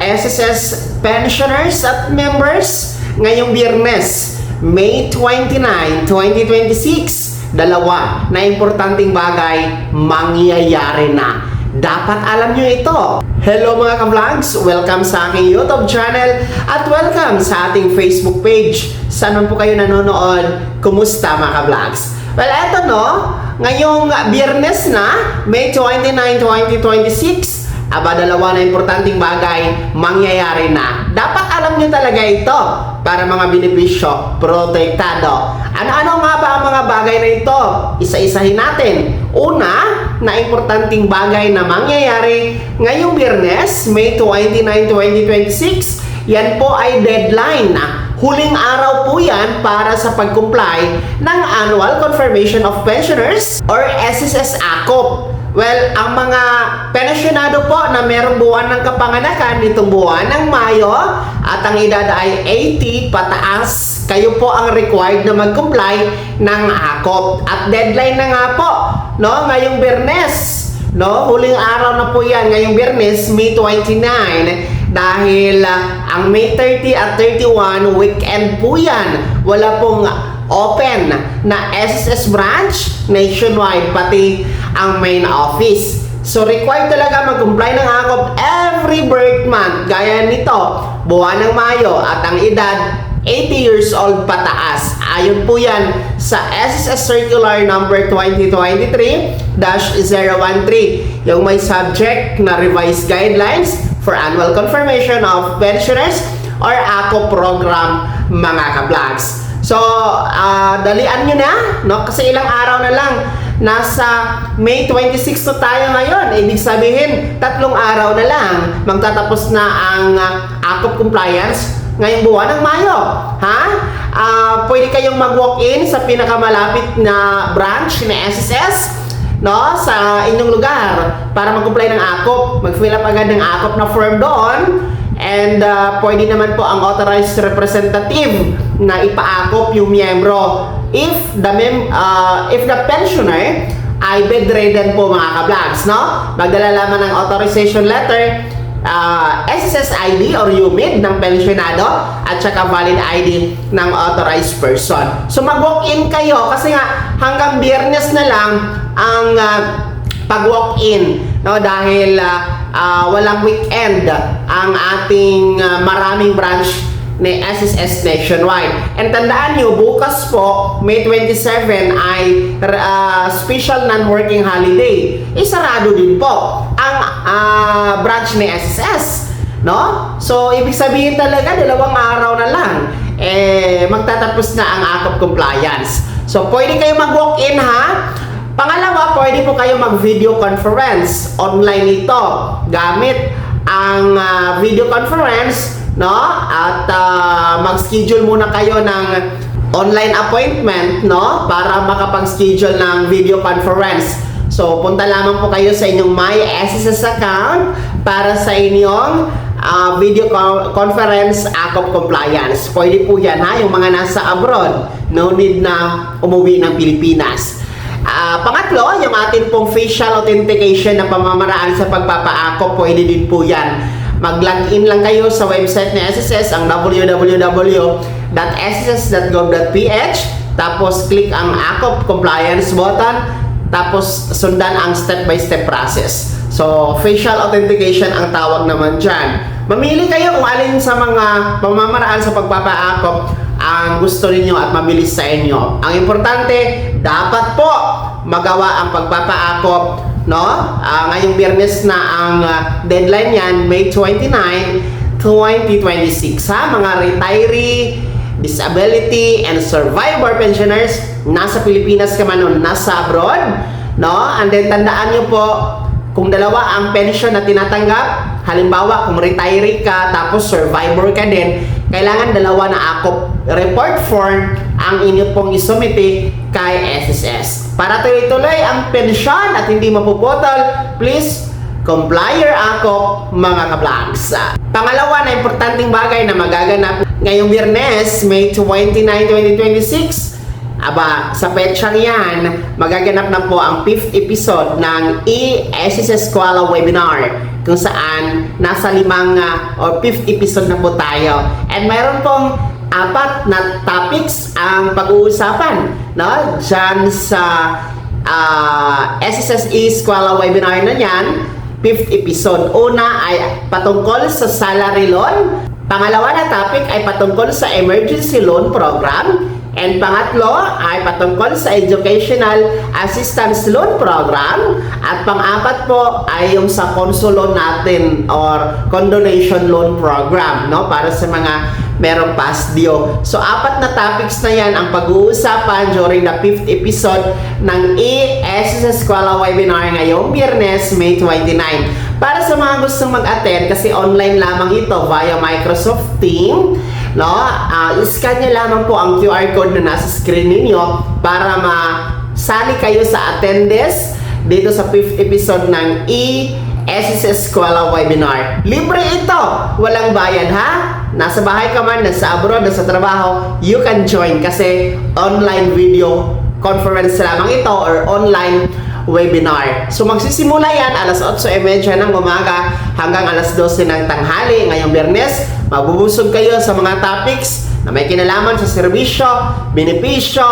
SSS pensioners at members, ngayong Biyernes, May 29, 2026, dalawa na importanteng bagay mangyayari na. Dapat alam nyo ito. Hello mga ka-vlogs! Welcome sa aking YouTube channel at welcome sa ating Facebook page. Saan man po kayo nanonood? Kumusta mga ka-vlogs? Well, eto no, ngayong Biyernes na, May 29, 2026, dalawa na importanteng bagay mangyayari na. Dapat alam nyo talaga ito para mga benepisyo protektado. Ano-ano nga ba ang mga bagay na ito? Isa-isahin natin. Una, na importanteng bagay na mangyayari ngayong Biyernes, May 29, 2026, yan po ay deadline na. Huling araw po yan para sa pag-comply ng Annual Confirmation of Pensioners or SSS ACOP. Well, ang mga pensyonado po na merong buwan ng kapanganakan nitong buwan ng Mayo at ang edad ay 80 pataas, kayo po ang required na mag-comply ng ACOP. At deadline na nga po, no, ngayong Biyernes, no, huling araw na po yan, ngayong Biyernes, May 29, dahil ang May 30 at 31, weekend po yan. Wala pong open na SSS branch nationwide, pati ang main office. So required talaga mag-comply ng ACOP every birth month, gaya nito, buwan ng Mayo, at ang edad 80 years old pataas. Ayon po yan sa SSS Circular number 2023-013, yung may subject na revised guidelines for annual confirmation of pensioners or ACOP program mga ka-vlogs. So, dalian nyo na, no? Kasi ilang araw na lang, nasa May 26 na tayo ngayon. Ibig sabihin, 3 araw na lang, magtatapos na ang ACOP compliance ngayong buwan ng Mayo. Ha? Pwede kayong mag-walk-in sa pinakamalapit na branch na SSS, no, sa inyong lugar para mag-comply ng ACOP. Mag-fill up agad ng ACOP na form doon. And pwede naman po ang authorized representative na ipa-ACOP yung miyembro if the pensioner ay bedridden po mga ka-vlogs, no? Magdala lamang ng authorization letter, SSS ID or UMID ng pensionado at saka valid ID ng authorized person. So mag-walk-in kayo kasi nga hanggang Biyernes na lang ang pag-walk-in, no, dahil walang weekend ang ating maraming branch ni SSS nationwide. And tandaan nyo, bukas po, May 27 ay special non-working holiday. Isarado din po ang branch ni SSS, no? So ibig sabihin talaga 2 araw na lang magtatapos na ang ACOP compliance. So pwede kayo mag-walk-in, ha? Pangalawa, pwede po kayo mag-video conference. Online ito. Gamit ang video conference, no? At mag-schedule muna kayo ng online appointment, no? Para makapag-schedule ng video conference. So, punta lamang po kayo sa inyong My SSS account para sa inyong video conference ACOP compliance. Pwede po yan, ha? Yung mga nasa abroad, no need na umuwi ng Pilipinas. Pangatlo, yung atin pong facial authentication na pamamaraan sa pagpapa-ACOP, pwede din po yan. Mag-login lang kayo sa website ng SSS, ang www.sss.gov.ph, tapos click ang ACOP compliance button, tapos sundan ang step-by-step process. So, facial authentication ang tawag naman dyan. Mamili kayo kung alin sa mga pamamaraan sa pagpapa-ACOP ang gusto ninyo at mabilis sa inyo. Ang importante, dapat po magawa ang pagpapa-ACOP, no? Ngayong Biyernes na ang deadline yan, May 29, 2026, ha? Mga retiree, disability, and survivor pensioners, nasa Pilipinas ka man o nasa abroad, no? And then tandaan nyo po, kung dalawa ang pension na tinatanggap, halimbawa kung retiree ka tapos survivor ka din, kailangan 2 na ACOP report form ang inyo pong isumite kay SSS. Para tuloy-tuloy ang pensyon at hindi mapuputol, please comply your ACOP mga ka-vlogs. Pangalawa na importanteng bagay na magaganap ngayong Biyernes, May 29, 2026, sa petsang yan, magaganap na po ang 5th episode ng e-SSS Kuala webinar. kung saan nasa 5 or 5th episode na po tayo. And mayroon pong 4 na topics ang pag-uusapan, no? Diyan sa SSSE Eskwela webinar na yan, 5th episode. Una ay patungkol sa salary loan. Pangalawa na topic ay patungkol sa emergency loan program. And pangatlo ay patungkol sa educational assistance loan program. At pang-apat po ay yung sa conso loan natin or condonation loan program, no? Para sa mga merong past due. So, 4 na topics na yan ang pag-uusapan during the 5th episode ng SSS Eskwela webinar ngayong Biyernes, May 29. Para sa mga gustong mag-attend, kasi online lamang ito via Microsoft Teams, no? I-scan nyo lamang po ang QR code na nasa screen ninyo para masali kayo sa attendance dito sa 5th episode ng SSS Eskwela webinar. Libre ito! Walang bayad, ha? Nasa bahay ka man, nasa abroad, nasa trabaho, you can join kasi online video conference lamang ito or online webinar. So magsisimula yan alas 8:30 ng umaga hanggang alas 12 ng tanghali ngayong Biyernes. Mabubusog kayo sa mga topics na may kinalaman sa serbisyo, benepisyo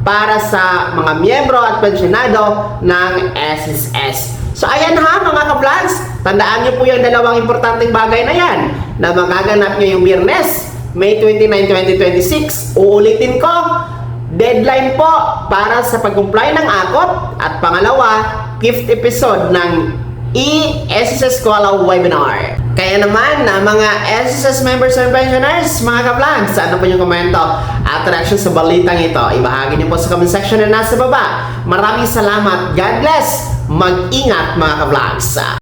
para sa mga miyembro at pensyonado ng SSS. So ayan ha mga ka-vlogs, tandaan niyo po yung 2 importanteng bagay na yan na magaganap niyo yung Biyernes, May 29, 2026. Uulitin ko, deadline po para sa pag-comply ng akot at pangalawa, 5th episode ng SSS Eskwela webinar. Kaya naman na mga SSS members and pensioners, mga ka-vlogs, ano po yung komento at reaction sa balitang ito? Ibahagi niyo po sa comment section na nasa baba. Maraming salamat. God bless. Mag-ingat mga ka-vlogs.